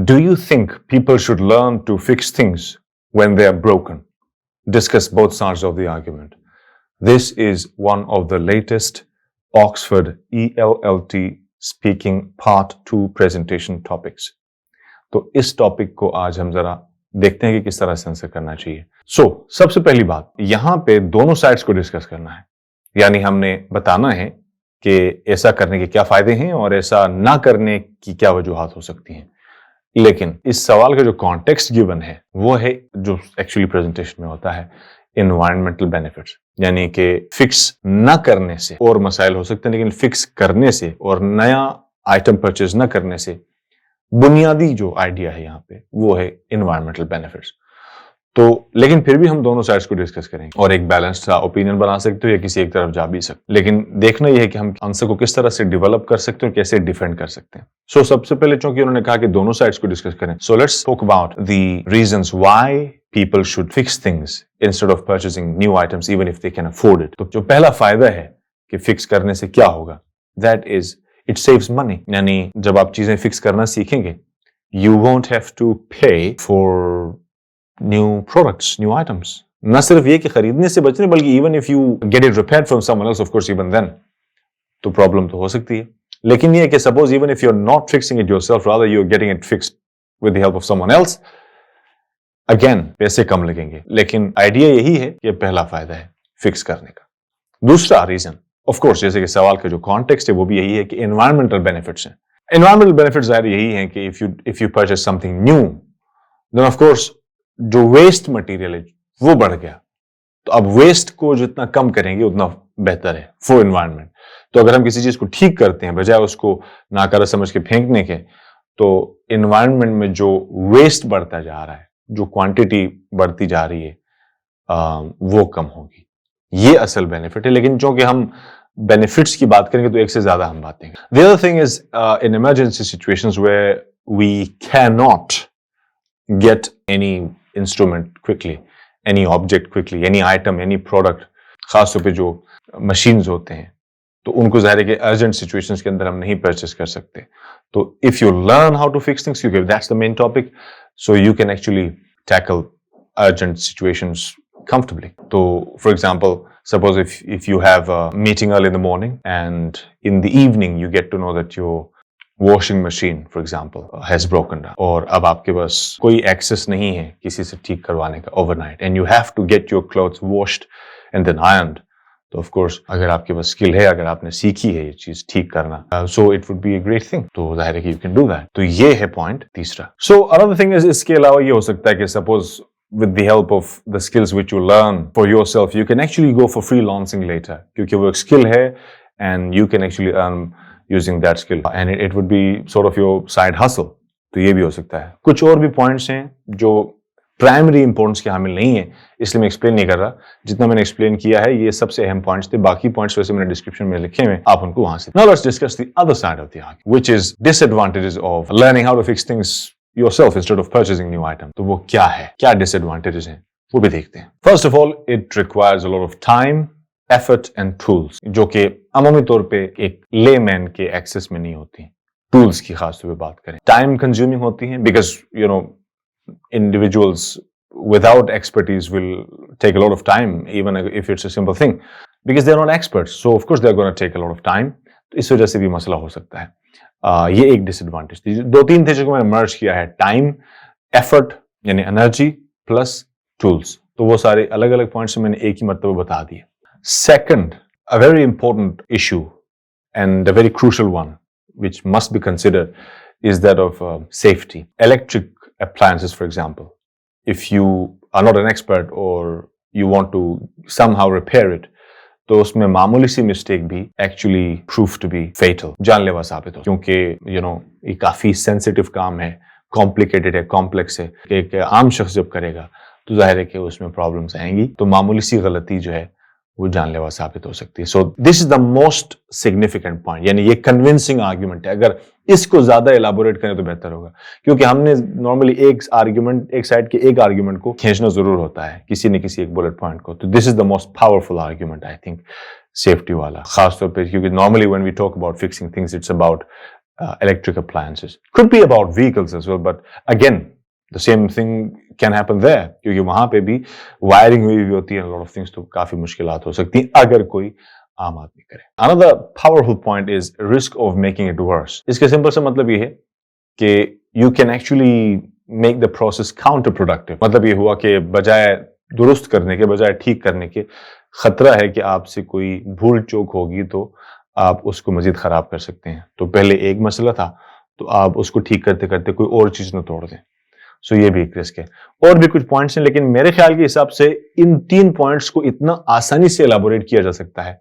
Do you think people should learn to fix things when they are broken? Discuss both sides of the argument. This is one of the latest Oxford ELLT speaking part 2 presentation topics. तो इस topic को आज हम जरा देखते हैं कि किस तरह से आंसर करना चाहिए. सबसे पहली बात, यहां पे दोनों साइड्स को डिस्कस करना है. यानी हमने बताना है कि ऐसा करने के क्या फायदे हैं और ऐसा ना करने की क्या वजूहात हो सकती हैं. लेकिन इस सवाल का जो कॉन्टेक्स्ट गिवन है वो है जो एक्चुअली प्रेजेंटेशन में होता है, एनवायरमेंटल बेनिफिट्स. यानी कि फिक्स ना करने से और मसाइल हो सकते हैं, लेकिन फिक्स करने से और नया आइटम परचेज ना करने से बुनियादी जो आइडिया है यहाँ पे वो है एनवायरमेंटल बेनिफिट्स. तो लेकिन फिर भी हम दोनों साइड्स को डिस्कस करेंगे और एक बैलेंस्ड ओपिनियन बना सकते हो या किसी एक तरफ जा भी सकते. लेकिन देखना यह है कि हम आंसर को किस तरह से डेवलप कर सकते हैं और कैसे डिफेंड कर सकते हैं. सबसे पहले चूंकि उन्होंने कहा कि दोनों साइड्स को डिस्कस करें, so let's talk about the reasons why people should fix things instead of purchasing new items even if they can afford it. तो जो पहला फायदा है कि फिक्स करने से क्या होगा, that is it saves money. यानी जब आप चीजें फिक्स करना सीखेंगे, you won't have to pay for new products, new items. न सिर्फ ये कि खरीदने से बचने, बल्कि even if you get it repaired from someone else, of course even then तो प्रॉब्लम तो हो सकती है. लेकिन ये है कि suppose even if you're not fixing it yourself, rather you're getting it fixed with the help of someone else, again पैसे कम लगेंगे. लेकिन आइडिया यही है कि पहला फायदा है फिक्स करने का. दूसरा रीजन, ऑफ कोर्स जैसे कि सवाल का जो कॉन्टेक्स्ट है वो भी यही है कि एनवायरमेंटल बेनिफिट्स हैं. एनवायरमेंटल बेनिफिट्स जाहिर यही हैं कि if you purchase something new, then of course जो वेस्ट मटेरियल है वो बढ़ गया. तो अब वेस्ट को जितना कम करेंगे उतना बेहतर है फॉर एनवायरमेंट. तो अगर हम किसी चीज को ठीक करते हैं बजाय उसको नाकारा समझ के फेंकने के, तो एनवायरमेंट में जो वेस्ट बढ़ता जा रहा है, जो क्वांटिटी बढ़ती जा रही है, वो कम होगी. ये असल बेनिफिट है. लेकिन चूंकि हम बेनिफिट्स की बात करेंगे तो एक से ज्यादा हम बातें करेंगे. The other thing is in emergency situations where we can not get any instrument quickly, any object quickly, any item, any product, खासतौर पे जो मशीन्स होते हैं, तो उनको जाहिर है कि अर्जेंट सिचुएशंस के अंदर हम नहीं परचेस कर सकते. तो if you learn how to fix things, क्योंकि that's the main topic, so you can actually tackle urgent situations comfortably. So for example, suppose if you have a meeting early in the morning and in the evening you get to know that your washing machine for example has broken down, और अब आपके पास कोई access नहीं है किसी से ठीक करवाने का overnight, and you have to get your clothes washed and then ironed. तो ऑफ कोर्स अगर आपके पास स्किल है, अगर आपने सीखी है ये चीज ठीक करना, so it would be a great thing. तो जाहिर है कि यू कैन डू दैट. तो ये है पॉइंट तीसरा. सो अनदर थिंग इज, इसके अलावा ये हो सकता है कि suppose with the help of the skills which you learn for yourself, you can actually go for freelancing later, क्योंकि वो एक स्किल है and you can actually earn using that skill, and it would be sort of your side hustle. तो ये भी हो सकता है. कुछ और भी पॉइंट्स हैं जो प्राइमरी इंपॉर्टेंस के हामिल नहीं है, इसलिए मैं एक्सप्लेन नहीं कर रहा. जितना मैंने एक्सप्लेन किया है ये सबसे अहम पॉइंट्स थे. बाकी पॉइंट्स वैसे मैंने डिस्क्रिप्शन में लिखे हुए, आप उनको वहां से. Now let's discuss the other side of the argument, which is disadvantages of learning how to fix things yourself instead of purchasing new item. तो वो क्या है, क्या डिसएडवांटेजेस हैं, वो भी देखते हैं. First of all, it requires a lot of time, effort and tools, जो कि अमूमी तौर पे एक लेमैन के एक्सेस में नहीं होती. टूल्स की खास तौर पे बात करें, टाइम कंज्यूमिंग होती है, because you know individuals without expertise will take a lot of time, even if it's a simple thing, because they're not experts. So of course they're going to take a lot of time. तो इस वजह से भी मसला हो सकता है. ये एक डिसएडवांटेज थी. दो तीन थे जो मैंने मर्ज किया है, टाइम, एफर्ट यानी एनर्जी प्लस टूल्स. तो वो सारे अलग अलग पॉइंट्स मैंने एक ही मर्तबा बता दिए. Second, a very important issue and a very crucial one which must be considered is that of safety. Electric appliances, for example, if you are not an expert or you want to somehow repair it, तो उसमें मामूली सी mistake भी actually prove to be fatal, जानलेवा साबित हो. क्योंकि ये काफी सेंसिटिव काम है, कॉम्प्लिकेटेड है, कॉम्प्लेक्स है. एक आम शख्स जब करेगा तो जाहिर है कि उसमें प्रॉब्लम्स आएंगी. तो मामूली सी गलती जो है वो जानलेवा साबित हो सकती है. So this is the most significant point, यानी ये कन्विंसिंग आर्ग्यूमेंट है. अगर इसको ज्यादा एलाबोरेट करें तो बेहतर होगा, क्योंकि हमने नॉर्मली एक साइड के एक आर्ग्यूमेंट को खींचना जरूर होता है, किसी न किसी एक बुलेट पॉइंट को. तो this is the most powerful argument I think, safety वाला खासतौर पर, क्योंकि normally when we talk about fixing things it's about electric appliances. Could be about vehicles as well, but again, the same thing can happen there, क्योंकि वहां पे भी wiring हुई होती है, a lot of things, तो काफी मुश्किलात हो सकती हैं अगर कोई आम आदमी करे. Another powerful point is risk of making it worse. इसके सिंपल सा मतलब ये है कि you can actually make the process counterproductive. मतलब ये हुआ कि बजाय दुरुस्त करने के, बजाय ठीक करने के, खतरा है कि आपसे कोई भूल चूक होगी तो आप उसको मजीद खराब कर सकते हैं. तो पहले एक मसला था, तो आप उसको ठीक करते करते कोई और चीज न तोड़ दें. सो ये भी एक रिस्क है. और भी कुछ पॉइंट्स हैं, लेकिन मेरे ख्याल के हिसाब से इन 3 पॉइंट्स को इतना आसानी से एलाबोरेट किया जा सकता है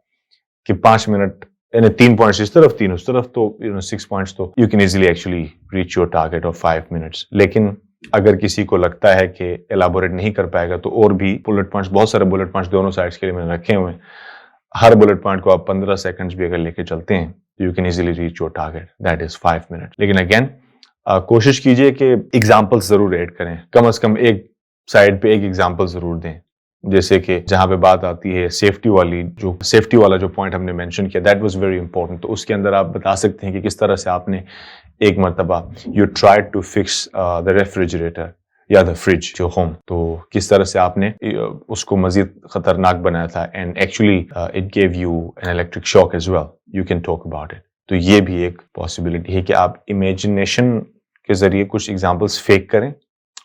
कि 5 मिनट, यानी 3 पॉइंट्स इस तरफ 3 उस तरफ, तो 6 पॉइंट्स, तो you can easily actually reach your target of 5 minutes. लेकिन अगर किसी को लगता है कि एलाबोरेट नहीं कर पाएगा, तो और भी बुलेट पॉइंट्स, बहुत सारे बुलेट पॉइंट्स दोनों साइड्स के लिए मैंने रखे हुए हैं. हर बुलेट पॉइंट को आप 15 सेकंड्स भी अगर लेके चलते हैं, you can easily reach your target, that is 5 minute. लेकिन अगेन कोशिश कीजिए कि एग्जाम्पल्स जरूर ऐड करें, कम से कम एक साइड पे एक एग्जाम्पल जरूर दें. जैसे कि जहां पे बात आती है सेफ्टी वाला जो पॉइंट हमने मेंशन किया, दैट वाज वेरी इंपॉर्टेंट. तो उसके अंदर आप बता सकते हैं कि किस तरह से आपने एक मरतबा you tried to fix the refrigerator या द फ्रिज जो होम, तो किस तरह से आपने उसको मजीद खतरनाक बनाया था, and actually it gave you an electric shock as well. You can talk about it. तो ये भी एक पॉसिबिलिटी है कि आप इमेजिनेशन के जरिए कुछ एग्जांपल्स फेक करें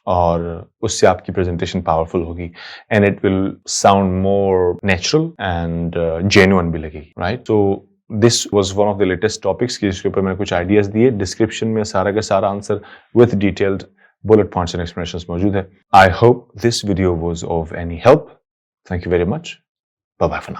और उससे आपकी प्रेजेंटेशन पावरफुल होगी, and it will sound more natural and genuine भी लगेगी, right. So this was one of the latest topics जिसके ऊपर मैंने कुछ आइडियाज दिए. डिस्क्रिप्शन में सारा का सारा answer with detailed bullet points and explanations मौजूद है. I hope this video was of any help. Thank you very much. Bye bye for now.